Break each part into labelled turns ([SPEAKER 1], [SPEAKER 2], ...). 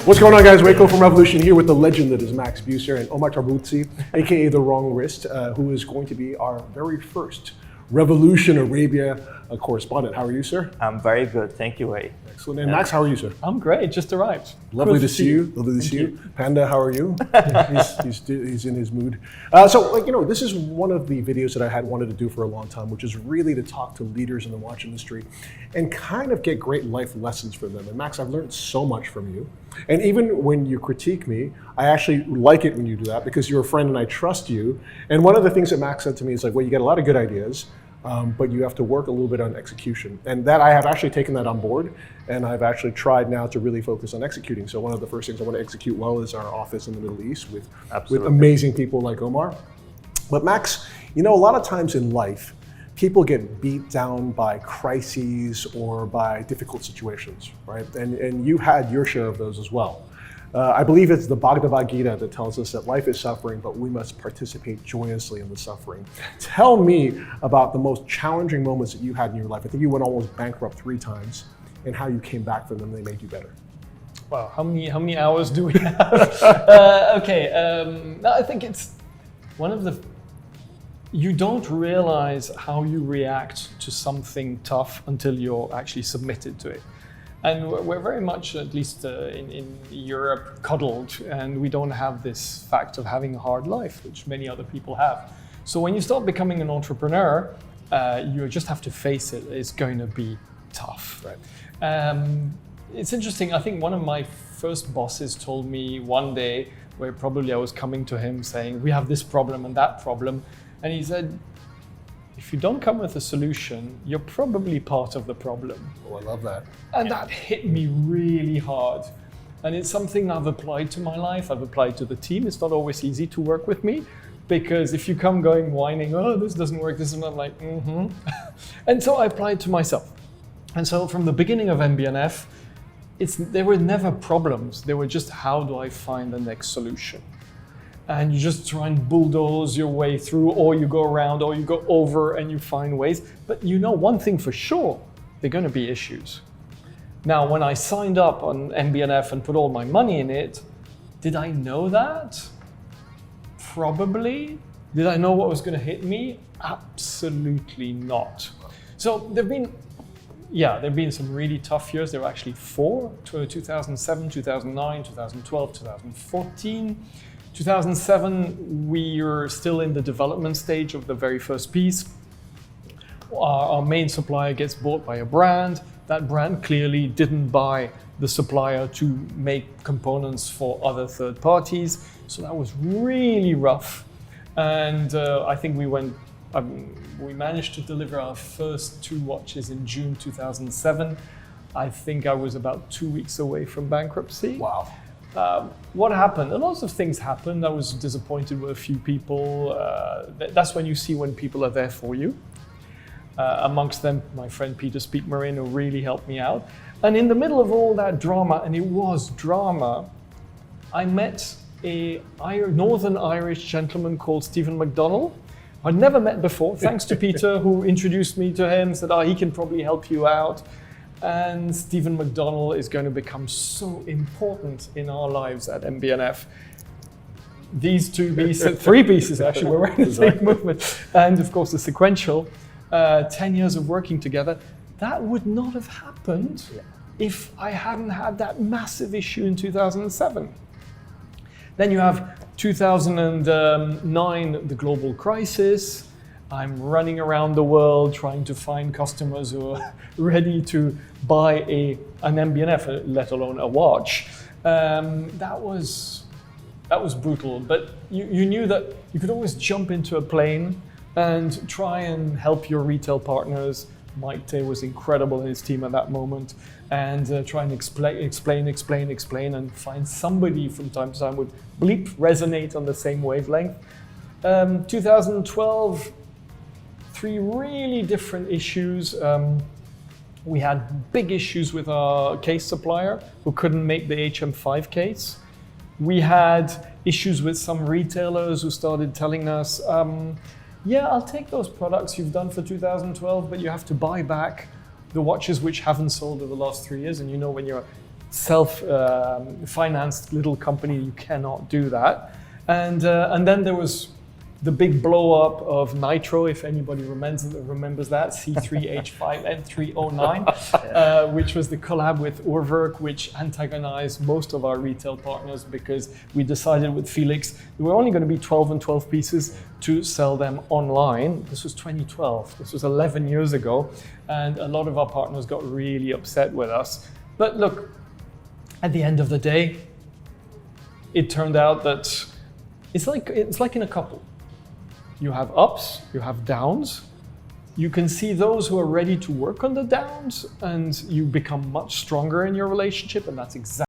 [SPEAKER 1] What's going on, guys? Waco from Revolution here with the legend that is H.Moser and H.Moser&Cie, aka the Wrong Wrist, who is going to be our very first Revolution Arabia correspondent. How are you, sir?
[SPEAKER 2] I'm very good, thank you, Ray.
[SPEAKER 1] Excellent. And Max, how are you, sir?
[SPEAKER 3] I'm great, just arrived.
[SPEAKER 1] Lovely to see you. Lovely to see you. Panda, how are you? he's in his mood. This is one of the videos that I had wanted to do for a long time, which is really to talk to leaders in the watch industry and kind of get great life lessons from them. And Max, I've learned so much from you. And even when you critique me, I actually like it when you do that because you're a friend and I trust you. And one of the things that Max said to me is like, well, you get a lot of good ideas, but you have to work a little bit on execution. And that I have actually taken that on board, and I've actually tried now to really focus on executing. So one of the first things I want to execute well is our office in the Middle East with amazing people like Omar. But Max, a lot of times in life, people get beat down by crises or by difficult situations, right? And you had your share of those as well. I believe it's the Bhagavad Gita that tells us that life is suffering, but we must participate joyously in the suffering. Tell me about the most challenging moments that you had in your life. I think you went almost bankrupt 3 times, and how you came back from them. They made you better.
[SPEAKER 3] Wow, how many hours do we have? I think it's one of the. You don't realize how you react to something tough until you're actually submitted to it. And we're very much, at least in Europe, coddled, and we don't have this fact of having a hard life, which many other people have. So when you start becoming an entrepreneur, you just have to face it. It's going to be tough. Right. It's interesting. I think one of my first bosses told me one day, where probably I was coming to him saying, we have this problem and that problem. And he said, if you don't come with a solution, you're probably part of the problem.
[SPEAKER 1] Oh, I love that.
[SPEAKER 3] And that hit me really hard. And it's something I've applied to my life. I've applied to the team. It's not always easy to work with me because if you come going whining, oh, this doesn't work, this is not like, And so I applied to myself. And so from the beginning of MB&F, there were never problems. They were just, how do I find the next solution? And you just try and bulldoze your way through, or you go around, or you go over and you find ways. But one thing for sure, there are going to be issues. Now, when I signed up on MB&F and put all my money in it, did I know that? Probably. Did I know what was going to hit me? Absolutely not. So there've been some really tough years. There were actually 4, 2007, 2009, 2012, 2014. 2007, we were still in the development stage of the very first piece. Our main supplier gets bought by a brand. That brand clearly didn't buy the supplier to make components for other third parties. So that was really rough. And I think we managed to deliver our first 2 watches in June 2007. I think I was about 2 weeks away from bankruptcy.
[SPEAKER 1] Wow.
[SPEAKER 3] What happened? A lot of things happened. I was disappointed with a few people. That's when you see when people are there for you. Amongst them, my friend Peter Speakmarin, who really helped me out. And in the middle of all that drama, and it was drama, I met a Northern Irish gentleman called Stephen McDonnell. I'd never met before, thanks to Peter, who introduced me to him, said, he can probably help you out. And Stephen McDonnell is going to become so important in our lives at MB&F. These 3 pieces actually, were in the same movement. And of course the sequential, 10 years of working together. That would not have happened if I hadn't had that massive issue in 2007. Then you have 2009, the global crisis. I'm running around the world trying to find customers who are ready to buy an MB&F, let alone a watch. That was brutal, but you knew that you could always jump into a plane and try and help your retail partners. Mike Tay was incredible in his team at that moment, and try and explain, and find somebody from time to time would resonate on the same wavelength. 2012, 3 really different issues. We had big issues with our case supplier who couldn't make the HM5 case. We had issues with some retailers who started telling us, yeah, I'll take those products you've done for 2012, but you have to buy back the watches which haven't sold over the last 3 years. And you know, when you're a self-financed little company, you cannot do that. And then there was the big blow up of Nitro, if anybody remembers that, C3H5N309, which was the collab with Urwerk, which antagonized most of our retail partners because we decided with Felix there were only going to be 12 and 12 pieces to sell them online. This was 2012. This was 11 years ago. And a lot of our partners got really upset with us. But look, at the end of the day, it turned out that it's like in a couple. You have ups, you have downs. You can see those who are ready to work on the downs, and you become much stronger in your relationship, and that's exactly.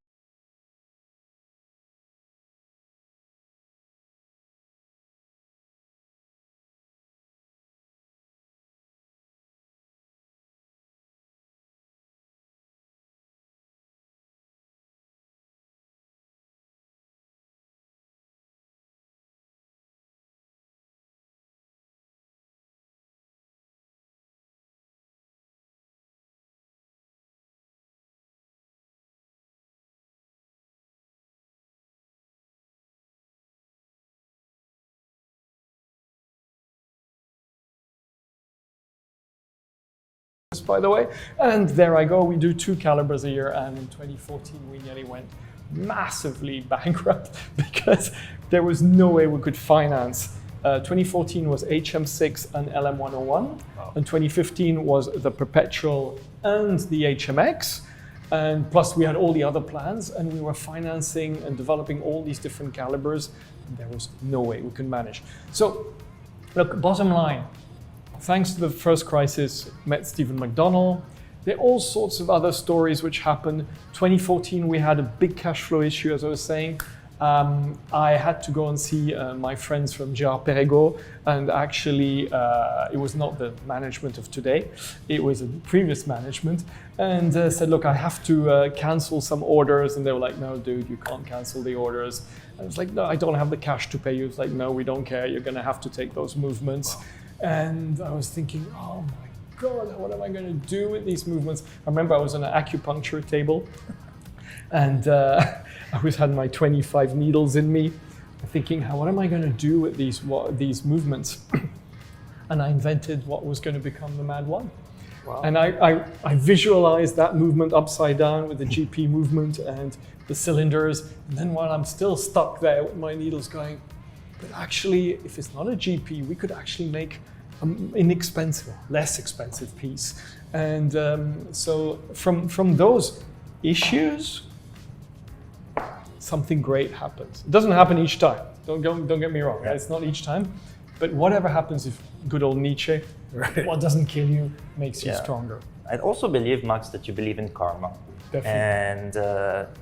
[SPEAKER 3] By the way, and there I go, we do 2 calibers a year, and in 2014 we nearly went massively bankrupt because there was no way we could finance. 2014 was HM6 and LM101, wow. And 2015 was the Perpetual and the HMX, and plus we had all the other plans, and we were financing and developing all these different calibers, and there was no way we could manage. So look, bottom line, thanks to the first crisis, met Stephen McDonnell. There are all sorts of other stories which happened. 2014, we had a big cash flow issue, as I was saying. I had to go and see my friends from Gérard Perregaux, and actually it was not the management of today, it was a previous management, and said, look, I have to cancel some orders, and they were like, no, dude, you can't cancel the orders. And I was like, no, I don't have the cash to pay you. It's like, no, we don't care, you're gonna have to take those movements. Wow. And I was thinking, oh my God, what am I going to do with these movements? I remember I was on an acupuncture table, and I had my 25 needles in me, thinking, what am I going to do with these movements? And I invented what was going to become the Mad One. Wow. And I visualized that movement upside down with the GP movement and the cylinders. And then while I'm still stuck there with my needles going, but actually, if it's not a GP, we could actually make an inexpensive, less expensive piece. And so from those issues, something great happens. It doesn't happen each time. Don't get me wrong. Yeah. It's not each time. But whatever happens, if good old Nietzsche, right. What doesn't kill you makes you stronger.
[SPEAKER 2] I also believe, Max, that you believe in karma.
[SPEAKER 3] Definitely.
[SPEAKER 2] And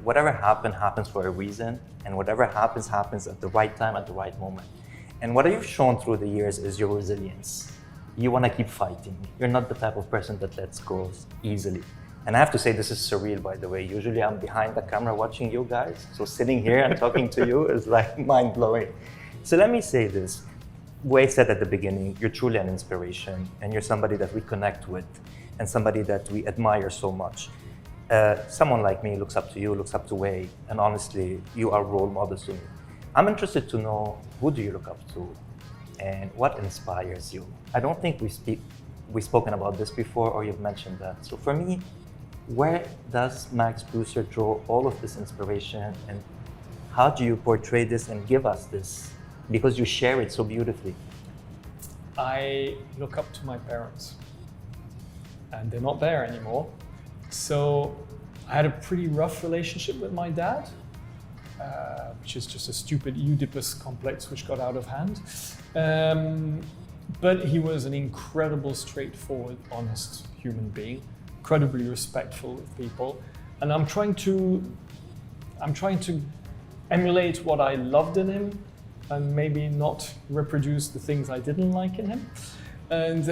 [SPEAKER 2] whatever happens for a reason, and whatever happens at the right time, at the right moment. And what you've shown through the years is your resilience. You want to keep fighting. You're not the type of person that lets go easily. And I have to say, this is surreal, by the way. Usually I'm behind the camera watching you guys. So sitting here and talking to you is like mind-blowing. So let me say this. Wei said at the beginning, you're truly an inspiration, and you're somebody that we connect with, and somebody that we admire so much. Someone like me looks up to you, looks up to Wei, and honestly, you are role models to me. I'm interested to know, who do you look up to, and what inspires you? I don't think we've spoken about this before, or you've mentioned that. So for me, where does Max Moser draw all of this inspiration, and how do you portray this and give us this? Because you share it so beautifully.
[SPEAKER 3] I look up to my parents, and they're not there anymore. So I had a pretty rough relationship with my dad, which is just a stupid Oedipus complex which got out of hand. But he was an incredible, straightforward, honest human being, incredibly respectful of people. And I'm trying to emulate what I loved in him, and maybe not reproduce the things I didn't like in him. And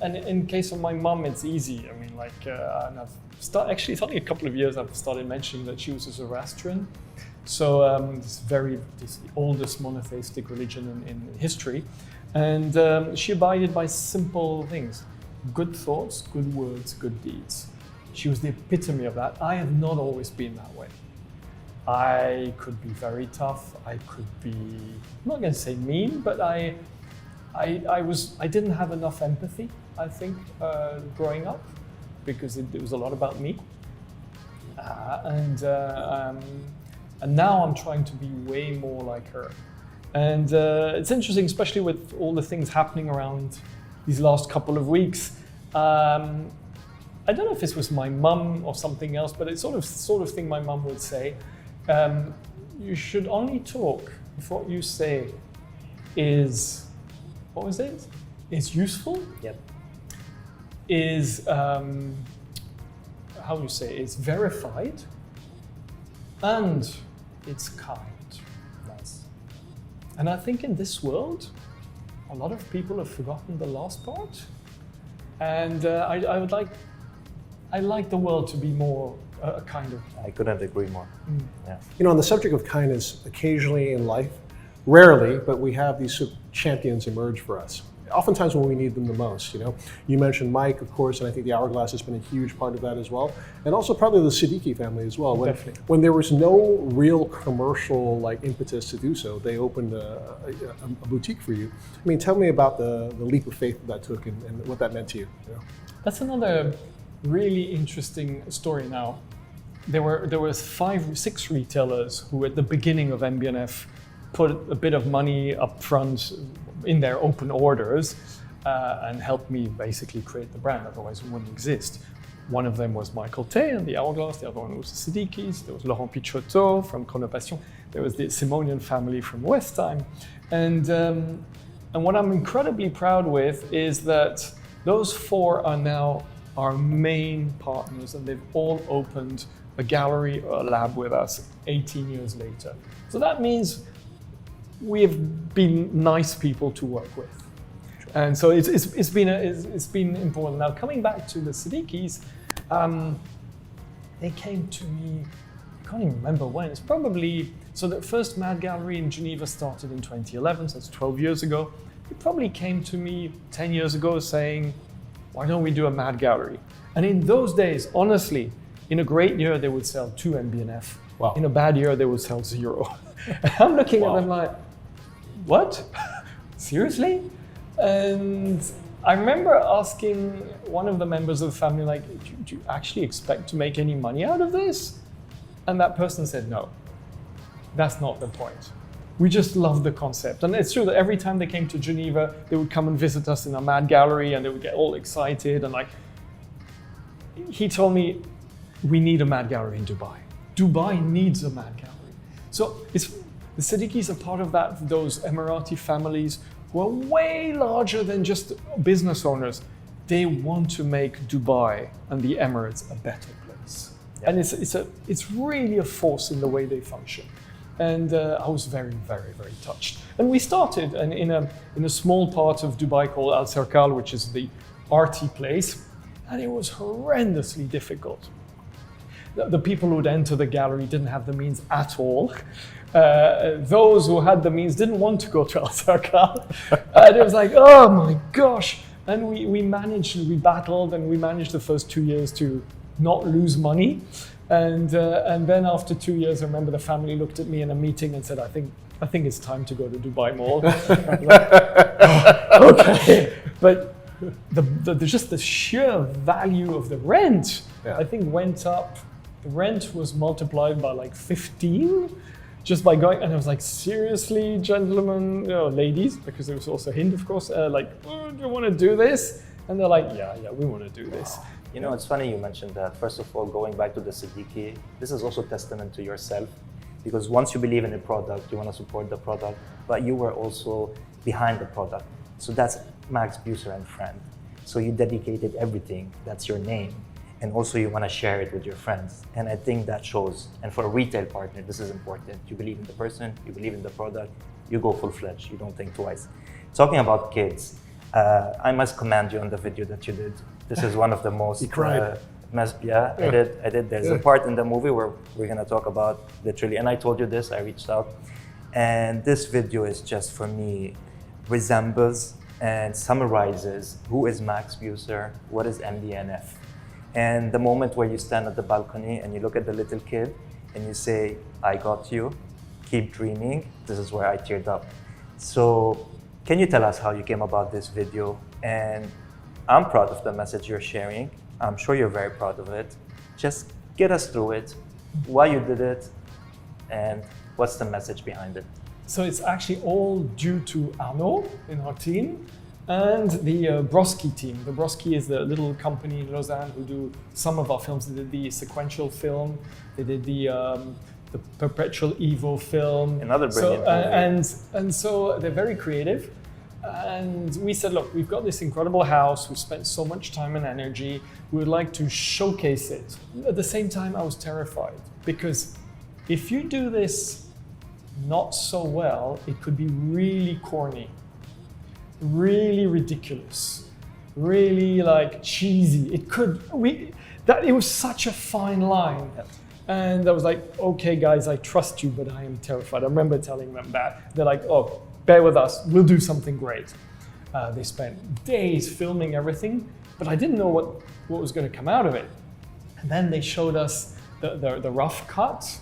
[SPEAKER 3] in case of my mom, it's easy. I mean, and actually, it's only a couple of years I've started mentioning that she was a Zoroastrian. So it's the oldest monotheistic religion in history. And she abided by simple things. Good thoughts, good words, good deeds. She was the epitome of that. I have not always been that way. I could be very tough. I could be, I'm not going to say mean, but I didn't have enough empathy, I think, growing up, because it was a lot about me. And now I'm trying to be way more like her. And it's interesting, especially with all the things happening around these last couple of weeks. I don't know if this was my mum or something else, but it's sort of thing my mum would say. You should only talk if what you say is, what was it? Is useful.
[SPEAKER 2] Yep.
[SPEAKER 3] Is, how do you say, is verified, and it's kind.
[SPEAKER 2] Nice.
[SPEAKER 3] And I think in this world, a lot of people have forgotten the last part. And I like the world to be more a kind of.
[SPEAKER 2] I couldn't agree more. Yeah.
[SPEAKER 1] You know, on the subject of kindness, occasionally in life, rarely, but we have these sort of champions emerge for us. Oftentimes when we need them the most, you know. You mentioned Mike, of course, and I think the Hourglass has been a huge part of that as well. And also probably the Siddiqui family as well.
[SPEAKER 3] Definitely.
[SPEAKER 1] When there was no real commercial impetus to do so, they opened a boutique for you. I mean, tell me about the leap of faith that took and what that meant to you. You know?
[SPEAKER 3] That's another really interesting story now. There was 5 or 6 retailers who at the beginning of MB&F put a bit of money up front in their open orders and helped me basically create the brand, otherwise it wouldn't exist. One of them was Michael Tay and the Hourglass, the other one was the Siddiquis, there was Laurent Pichotto from Chronopassion, there was the Simonian family from West Time. And what I'm incredibly proud with is that those 4 are now our main partners, and they've all opened a gallery or a lab with us 18 years later. So that means we have been nice people to work with. And so it's been important. Now, coming back to the Siddiquis, they came to me, I can't even remember when, it's probably, so the first Mad Gallery in Geneva started in 2011, so that's 12 years ago. They probably came to me 10 years ago saying, why don't we do a Mad Gallery? And in those days, honestly, in a great year, they would sell 2 MB&F.
[SPEAKER 1] Wow.
[SPEAKER 3] In a bad year, they would sell 0. And I'm looking at them like, what? Seriously? And I remember asking one of the members of the family, like, do you actually expect to make any money out of this? And that person said, no, that's not the point. We just love the concept. And it's true that every time they came to Geneva, they would come and visit us in our Mad Gallery and they would get all excited. And like, he told me, we need a Mad Gallery in Dubai. Dubai needs a Mad Gallery. So the Siddiquis are part of those Emirati families who are way larger than just business owners. They want to make Dubai and the Emirates a better place. Yep. And it's really a force in the way they function. And I was very, very, very touched. And we started in a small part of Dubai called Al Serkal, which is the arty place, and it was horrendously difficult. The people who would enter the gallery didn't have the means at all. Those who had the means didn't want to go to Al Serkal. And it was like, oh my gosh. And we battled, and we managed the first 2 years to not lose money. And then after 2 years, I remember the family looked at me in a meeting and said, I think it's time to go to Dubai Mall. Like, oh, okay. But just the sheer value of the rent, I think went up. The rent was multiplied by like 15 just by going. And I was like, seriously, gentlemen, ladies, because there was also Hind, of course, like, oh, do you want to do this? And they're like, yeah, we want to do this.
[SPEAKER 2] You know, it's funny you mentioned that. First of all, going back to the Siddiqui, this is also testament to yourself, because once you believe in a product, you want to support the product, but you were also behind the product. So that's Max Buser and friend. So you dedicated everything, that's your name. And also you want to share it with your friends. And I think that shows. And for a retail partner, this is important. You believe in the person, you believe in the product, you go full-fledged, you don't think twice. Talking about kids, I must commend you on the video that you did. This is one of the most...
[SPEAKER 1] You cried.
[SPEAKER 2] I did. There's a part in the movie where we're going to talk about literally, and I told you this, I reached out. And this video is just, for me, resembles and summarizes who is Max Buser, what is MB&F. And the moment where you stand at the balcony and you look at the little kid and you say, I got you, keep dreaming, this is where I teared up. So can you tell us how you came about this video? And I'm proud of the message you're sharing. I'm sure you're very proud of it. Just get us through it, why you did it, and what's the message behind it?
[SPEAKER 3] So it's actually all due to Arnaud in our team and the Broski team. The Broski is the little company in Lausanne who do some of our films. They did the sequential film, they did the Perpetual Evo film.
[SPEAKER 2] Another brilliant movie.
[SPEAKER 3] And so they're very creative. And we said, look, we've got this incredible house, we've spent so much time and energy, we would like to showcase it. At the same time, I was terrified because if you do this not so well, it could be really corny, really ridiculous, really like cheesy. It was such a fine line. And I was like, okay guys, I trust you, but I am terrified. I remember telling them that. They're like, oh, bear with us, we'll do something great. They spent days filming everything, but I didn't know what was going to come out of it. And then they showed us the rough cut.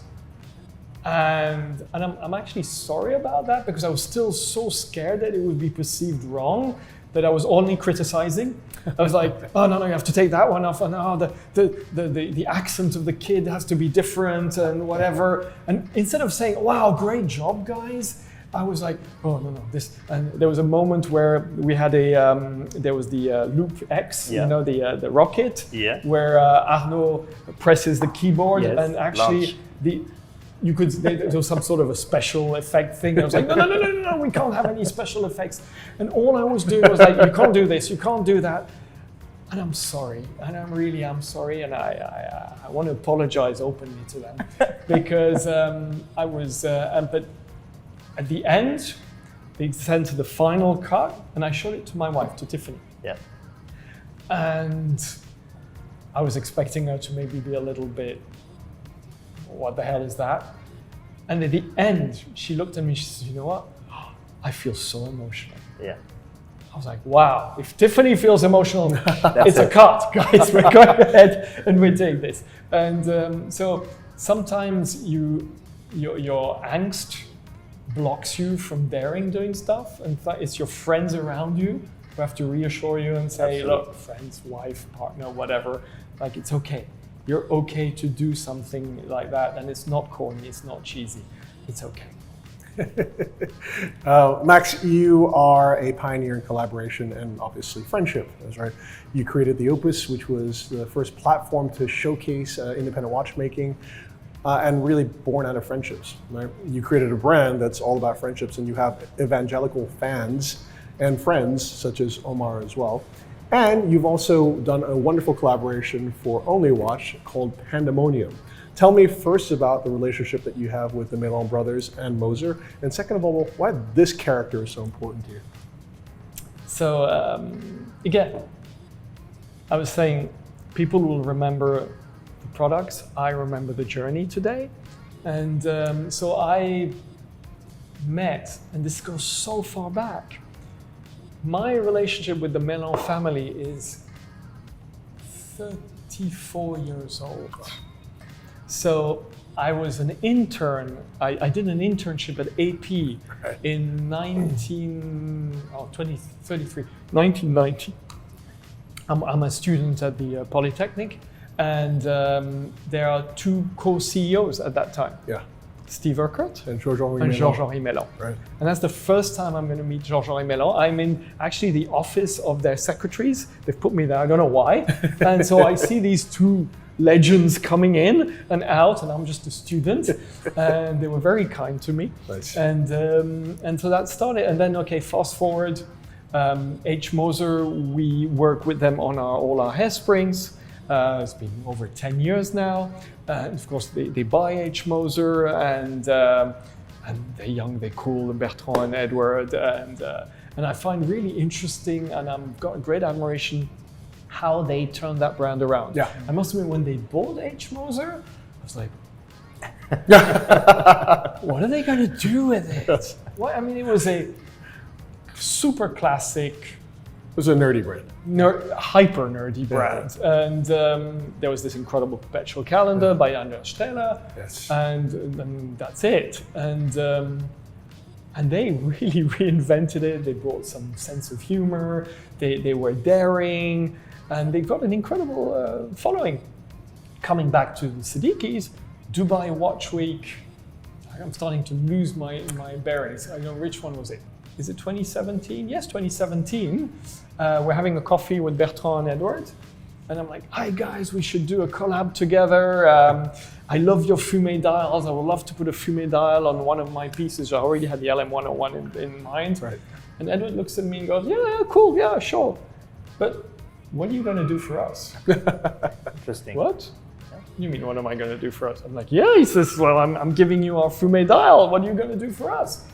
[SPEAKER 3] And I'm actually sorry about that because I was still so scared that it would be perceived wrong that I was only criticizing. I was like, oh no, you have to take that one off, and oh, the accent of the kid has to be different and whatever. And instead of saying, wow, great job, guys, I was like, oh no, this. And there was a moment where we had there was the Loop X,
[SPEAKER 2] Yeah.
[SPEAKER 3] you know, the rocket,
[SPEAKER 2] Yeah.
[SPEAKER 3] where Arnaud presses the keyboard,
[SPEAKER 2] Yes,
[SPEAKER 3] and actually
[SPEAKER 2] launch.
[SPEAKER 3] there was some sort of a special effect thing. I was like, no, we can't have any special effects. And all I was doing was like, you can't do this, you can't do that. And I'm sorry, and I'm sorry, and I want to apologize openly to them because I was, but at the end, they sent the final cut, and I showed it to my wife, to Tiffany.
[SPEAKER 2] Yeah.
[SPEAKER 3] And I was expecting her to maybe be a little bit, what the hell is that? And at the end, she looked at me, she said, you know what? I feel so emotional.
[SPEAKER 2] Yeah.
[SPEAKER 3] I was like, wow, if Tiffany feels emotional, it's a cut, guys. We're going ahead and we take this. And so sometimes your angst blocks you from doing stuff. And it's your friends around you who have to reassure you and say,
[SPEAKER 2] Absolutely.
[SPEAKER 3] look, friends, wife, partner, whatever, like it's okay. You're okay to do something like that, and it's not corny, it's not cheesy. It's okay.
[SPEAKER 1] Max, you are a pioneer in collaboration and obviously friendship. That's right. You created the Opus, which was the first platform to showcase independent watchmaking, and really born out of friendships. Right? You created a brand that's all about friendships, and you have evangelical fans and friends such as Omar as well. And you've also done a wonderful collaboration for Only Watch called Pandamonium. Tell me first about the relationship that you have with the Melon brothers and Moser, and second of all, why this character is so important to you.
[SPEAKER 3] So again, I was saying people will remember the products, I remember the journey today. And so I met, and this goes so far back, my relationship with the Melon family is 34 years old. So I was an intern. I did an internship at AP in 1990. I'm a student at the Polytechnic, and there are two co-CEOs at that time.
[SPEAKER 1] Yeah.
[SPEAKER 3] Steve Urquhart
[SPEAKER 1] And Georges-Henri
[SPEAKER 3] Melon.
[SPEAKER 1] Right.
[SPEAKER 3] And that's the first time I'm going to meet Georges-Henri Melon. I'm in actually the office of their secretaries. They've put me there, I don't know why. And so I see these two legends coming in and out, and I'm just a student. And they were very kind to me.
[SPEAKER 1] Nice.
[SPEAKER 3] And so that started. And then, okay, fast forward, H.Moser, we work with them on all our hairsprings. It's been over 10 years now. Of course, they buy H.Moser, and they're young, they're cool, and Bertrand and Edward. And I find really interesting, and I've got great admiration how they turned that brand around.
[SPEAKER 1] Yeah.
[SPEAKER 3] I must admit, when they bought H.Moser, I was like, what are they going to do with it? Well, I mean, it was a super classic,
[SPEAKER 1] It was a nerdy brand.
[SPEAKER 3] hyper nerdy brand. And there was this incredible perpetual calendar by Anders Steller,
[SPEAKER 1] Yes.
[SPEAKER 3] and that's it. And they really reinvented it. They brought some sense of humor. They were daring, and they've got an incredible following. Coming back to the Siddiquis, Dubai Watch Week. I'm starting to lose my bearings. I know, which one was it? Is it 2017? Yes, 2017. We're having a coffee with Bertrand and Edward. And I'm like, hi guys, we should do a collab together. I love your fume dials. I would love to put a fume dial on one of my pieces. I already had the LM101 in mind.
[SPEAKER 1] Right.
[SPEAKER 3] And Edward looks at me and goes, yeah, cool, yeah, sure. But what are you going to do for us?
[SPEAKER 2] Interesting.
[SPEAKER 3] What? You mean, what am I going to do for us? I'm like, yeah. He says, well, I'm giving you our fume dial. What are you going to do for us?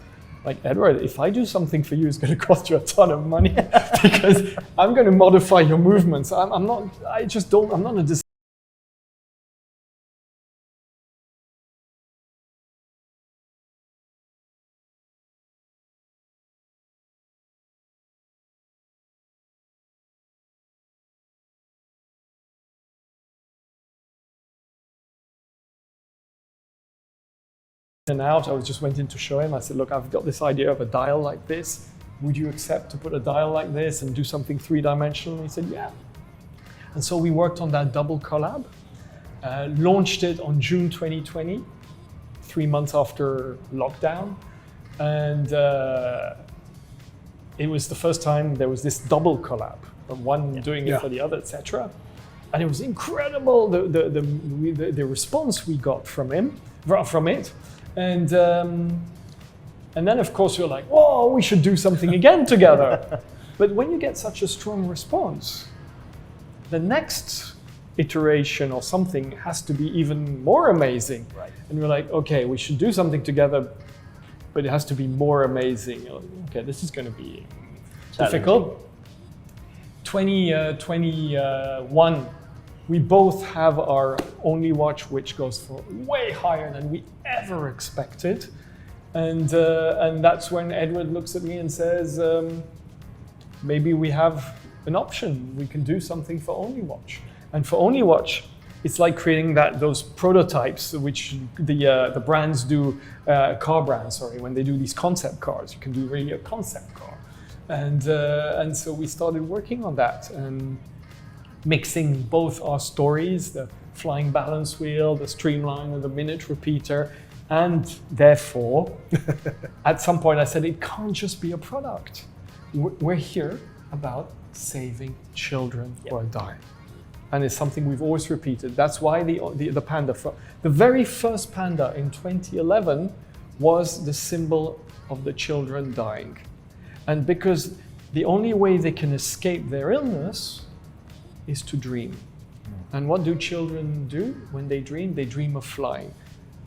[SPEAKER 3] Like, Edward, if I do something for you, it's going to cost you a ton of money because I'm going to modify your movements. I'm not a designer. And out, I just went in to show him. I said, look, I've got this idea of a dial like this. Would you accept to put a dial like this and do something three-dimensional? And he said, yeah. And so we worked on that double collab, launched it on June 2020, 3 months after lockdown. And it was the first time there was this double collab, of one doing it for the other, etc. And it was incredible, the response we got from it. And then, of course, you're like, whoa, we should do something again together. But when you get such a strong response, the next iteration or something has to be even more amazing.
[SPEAKER 2] Right.
[SPEAKER 3] And we're like, okay, we should do something together, but it has to be more amazing. Okay, this is going to be difficult. 2021. We both have our only watch, which goes for way higher than we ever expected. And that's when Edward looks at me and says, maybe we have an option. We can do something for Only Watch. And for Only Watch, it's like creating those prototypes, which the brands do, car brands, sorry, when they do these concept cars. You can do really a concept car. And so we started working on that. And mixing both our stories, the flying balance wheel, the streamliner, the minute repeater, and therefore, at some point I said, it can't just be a product. We're here about saving children who are dying. And it's something we've always repeated. That's why the panda, the very first panda in 2011 was the symbol of the children dying. And because the only way they can escape their illness is to dream. And what do children do when they dream? They dream of flying.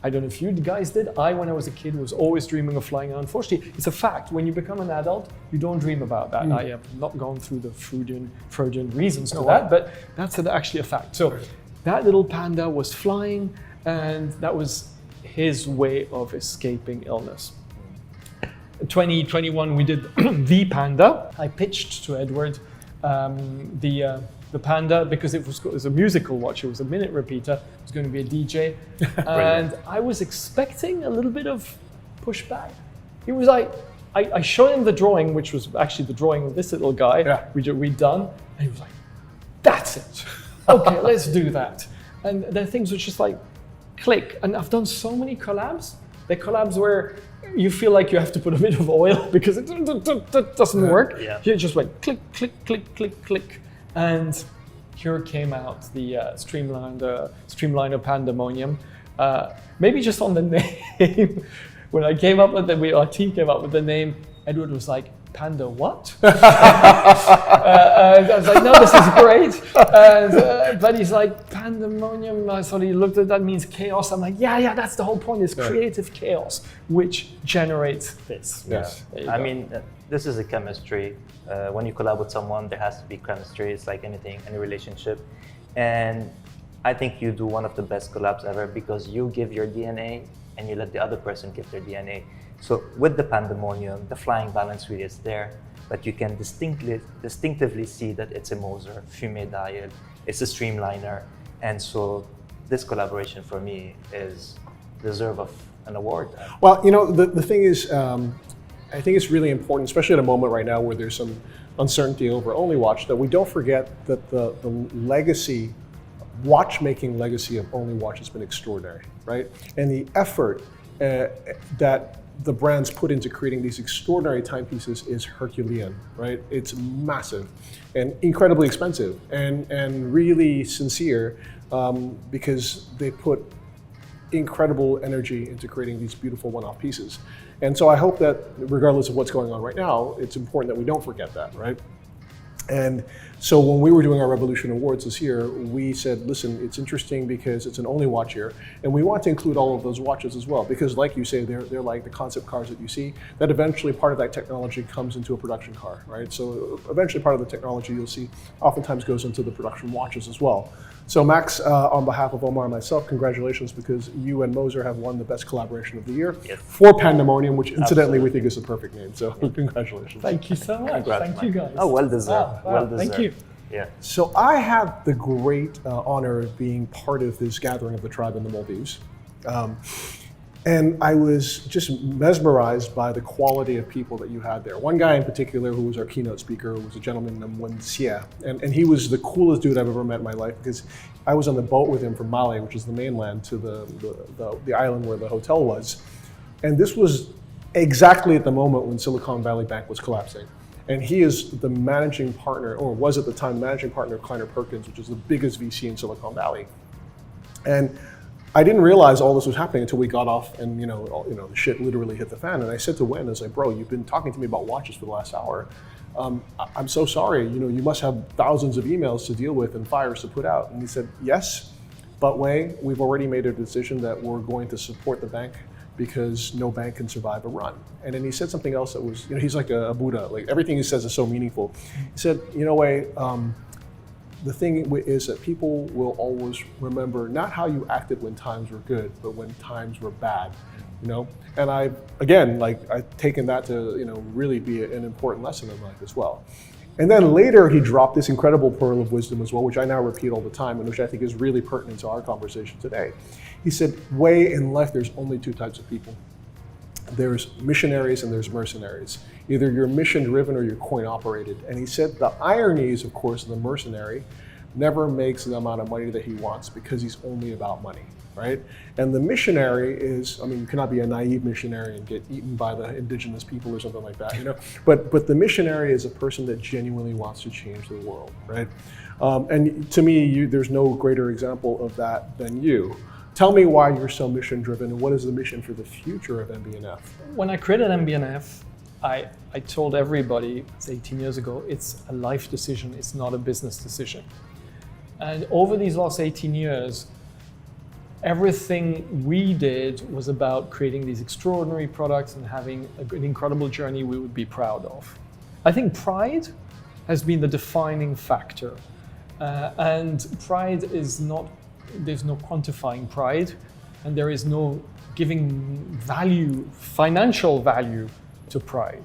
[SPEAKER 3] I don't know if you guys did. When I was a kid, was always dreaming of flying. Unfortunately, it's a fact. When you become an adult, you don't dream about that. I have not gone through the Freudian reasons for that, but that's actually a fact. So that little panda was flying, and that was his way of escaping illness. 2021, we did the panda. I pitched to Edward the panda because it was a musical watch. It was a minute repeater. It was going to be a DJ. And I was expecting a little bit of pushback. He was like, I showed him the drawing, which was actually the drawing of this little guy we'd done. And he was like, that's it. Okay, let's do that. And then things were just like, click. And I've done so many collabs. They're collabs where you feel like you have to put a bit of oil because it doesn't work. You just went click, click, click, click, click. And here came out the Streamliner Pandamonium. Maybe just on the name. When I came up with our team came up with the name, Edward was like, Panda what? I was like, no, this is great. But he's like, Pandemonium. So he looked at that, means chaos. I'm like, yeah, that's the whole point, is creative chaos, which generates this.
[SPEAKER 2] Yes. I mean, this is a chemistry. When you collab with someone, there has to be chemistry. It's like anything, any relationship. And I think you do one of the best collabs ever because you give your DNA and you let the other person give their DNA. So with the Pandamonium, the flying balance wheel is there, but you can distinctively see that it's a Moser, fumé dial, it's a streamliner, and so this collaboration for me is deserve of an award.
[SPEAKER 1] Well, the thing is, I think it's really important, especially at a moment right now where there's some uncertainty over Only Watch, that we don't forget that the legacy, watchmaking legacy of Only Watch has been extraordinary, right? And the effort that the brands put into creating these extraordinary timepieces is Herculean, right? It's massive and incredibly expensive and really sincere because they put incredible energy into creating these beautiful one-off pieces. And so I hope that regardless of what's going on right now, it's important that we don't forget that, right? And so when we were doing our Revolution Awards this year, we said, listen, it's interesting because it's an Only Watch year, and we want to include all of those watches as well, because like you say, they're like the concept cars that you see, that eventually part of that technology comes into a production car, right? So eventually part of the technology you'll see oftentimes goes into the production watches as well. So Max, on behalf of Omar and myself, congratulations, because you and Moser have won the best collaboration of the year for Pandamonium, which incidentally we think is the perfect name. So congratulations.
[SPEAKER 3] Thank you so much.
[SPEAKER 2] Congrats,
[SPEAKER 3] Thank you guys.
[SPEAKER 2] Oh, well deserved.
[SPEAKER 3] Wow,
[SPEAKER 2] Well deserved.
[SPEAKER 3] Thank you.
[SPEAKER 2] Yeah.
[SPEAKER 1] So I have the great honor of being part of this gathering of the tribe in the Maldives. And I was just mesmerized by the quality of people that you had there. One guy in particular who was our keynote speaker was a gentleman named H.Moser&Cie. And he was the coolest dude I've ever met in my life, because I was on the boat with him from Mali, which is the mainland, to the island where the hotel was. And this was exactly at the moment when Silicon Valley Bank was collapsing. And he is the managing partner, or was at the time managing partner of Kleiner Perkins, which is the biggest VC in Silicon Valley. And I didn't realize all this was happening until we got off, and the shit literally hit the fan. And I said to Wen, I was like, bro, you've been talking to me about watches for the last hour. I'm so sorry. You must have thousands of emails to deal with and fires to put out. And he said, yes, but Wei, we've already made a decision that we're going to support the bank because no bank can survive a run. And then he said something else that was, he's like a Buddha. Like everything he says is so meaningful. He said, Wei, the thing is that people will always remember not how you acted when times were good, but when times were bad, And I've taken that to, really be an important lesson in life as well. And then later he dropped this incredible pearl of wisdom as well, which I now repeat all the time, and which I think is really pertinent to our conversation today. He said, Wei, in life, there's only two types of people. There's missionaries and there's mercenaries. Either you're mission driven or you're coin operated. And he said the irony is, of course, the mercenary never makes the amount of money that he wants because he's only about money, right? And the missionary is, you cannot be a naive missionary and get eaten by the indigenous people or something like that, But the missionary is a person that genuinely wants to change the world, right? And to me, there's no greater example of that than you. Tell me why you're so mission driven, and what is the mission for the future of MB&F?
[SPEAKER 3] When I created MB&F, I told everybody, it's 18 years ago, it's a life decision, it's not a business decision. And over these last 18 years, everything we did was about creating these extraordinary products and having an incredible journey we would be proud of. I think pride has been the defining factor. And pride is not, there's no quantifying pride, and there is no giving value, financial value to pride.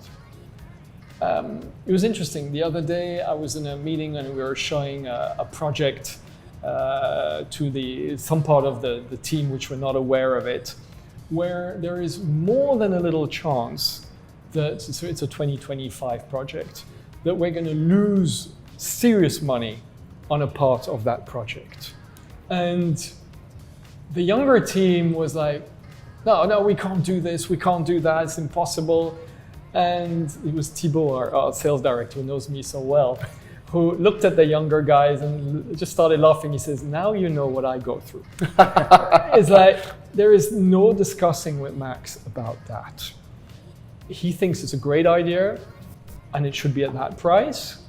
[SPEAKER 3] It was interesting. The other day I was in a meeting and we were showing a project to some part of the team which were not aware of it, where there is more than a little chance that, so it's a 2025 project, that we're going to lose serious money on a part of that project. And the younger team was like, no, we can't do this, we can't do that, it's impossible. And it was Thibaut, our sales director, who knows me so well, who looked at the younger guys and just started laughing. He says, now you know what I go through. It's like, there is no discussing with Max about that. He thinks it's a great idea and it should be at that price.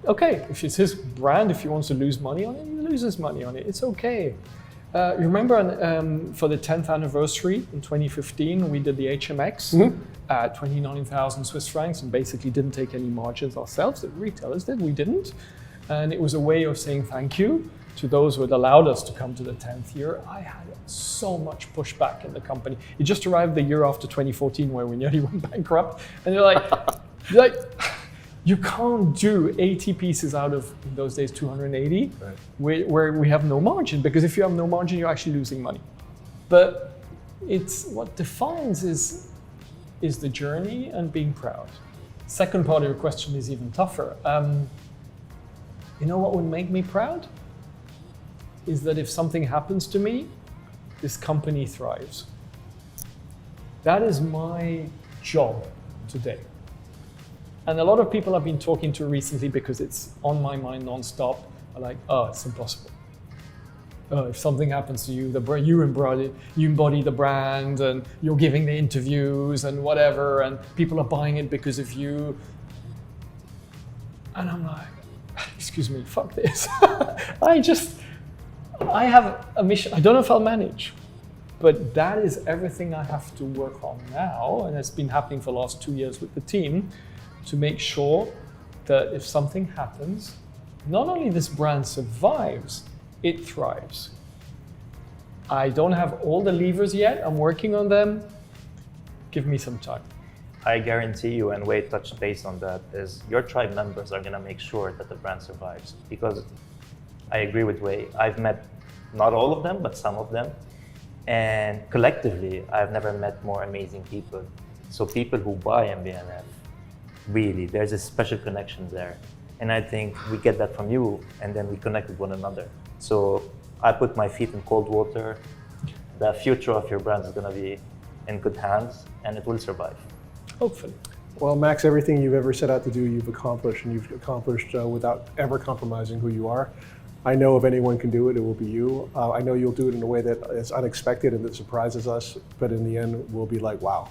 [SPEAKER 3] Okay, if it's his brand, if he wants to lose money on it, he loses money on it. It's okay. Remember for the 10th anniversary in 2015, we did the HMX at 29,000 Swiss francs and basically didn't take any margins ourselves. The retailers did, we didn't. And it was a way of saying thank you. to those who had allowed us to come to the 10th year, I had so much pushback in the company. It just arrived the year after 2014 where we nearly went bankrupt. And they're like, you can't do 80 pieces out of, in those days, 280, right, where we have no margin, because if you have no margin, you're actually losing money. But it's what defines is the journey and being proud. Second part of your question is even tougher. You know what would make me proud? Is that if something happens to me, this company thrives. That is my job today. And a lot of people I've been talking to recently, because it's on my mind nonstop, are like, oh, it's impossible. Oh, if something happens to you, you embody the brand, and you're giving the interviews and whatever, and people are buying it because of you. And I'm like, excuse me, fuck this. I have a mission. I don't know if I'll manage, but that is everything I have to work on now, and it's been happening for the last 2 years with the team, to make sure that if something happens, not only this brand survives, it thrives. I don't have all the levers yet. I'm working on them. Give me some time.
[SPEAKER 2] I guarantee you, and Wade touched base on that, is your tribe members are going to make sure that the brand survives. Because I agree with Wade. I've met not all of them, but some of them. And collectively, I've never met more amazing people. So people who buy MB&F, really, there's a special connection there. And I think we get that from you, and then we connect with one another. So I put my feet in cold water. The future of your brand is going to be in good hands, and it will survive.
[SPEAKER 3] Hopefully.
[SPEAKER 1] Well, Max, everything you've ever set out to do, you've accomplished, and you've accomplished without ever compromising who you are. I know if anyone can do it, it will be you. I know you'll do it in a way that is unexpected and that surprises us, but in the end, we'll be like, wow,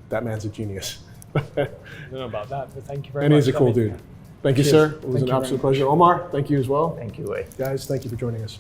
[SPEAKER 1] that man's a genius.
[SPEAKER 3] I don't know about that, but thank you very much.
[SPEAKER 1] And he's a cool dude. Thank you,
[SPEAKER 3] Cheers.
[SPEAKER 1] sir. It was
[SPEAKER 3] Thank
[SPEAKER 1] an
[SPEAKER 3] you
[SPEAKER 1] absolute
[SPEAKER 3] very
[SPEAKER 1] pleasure. Omar, thank you as well.
[SPEAKER 2] Thank you, Wade.
[SPEAKER 1] Guys, thank you for joining us.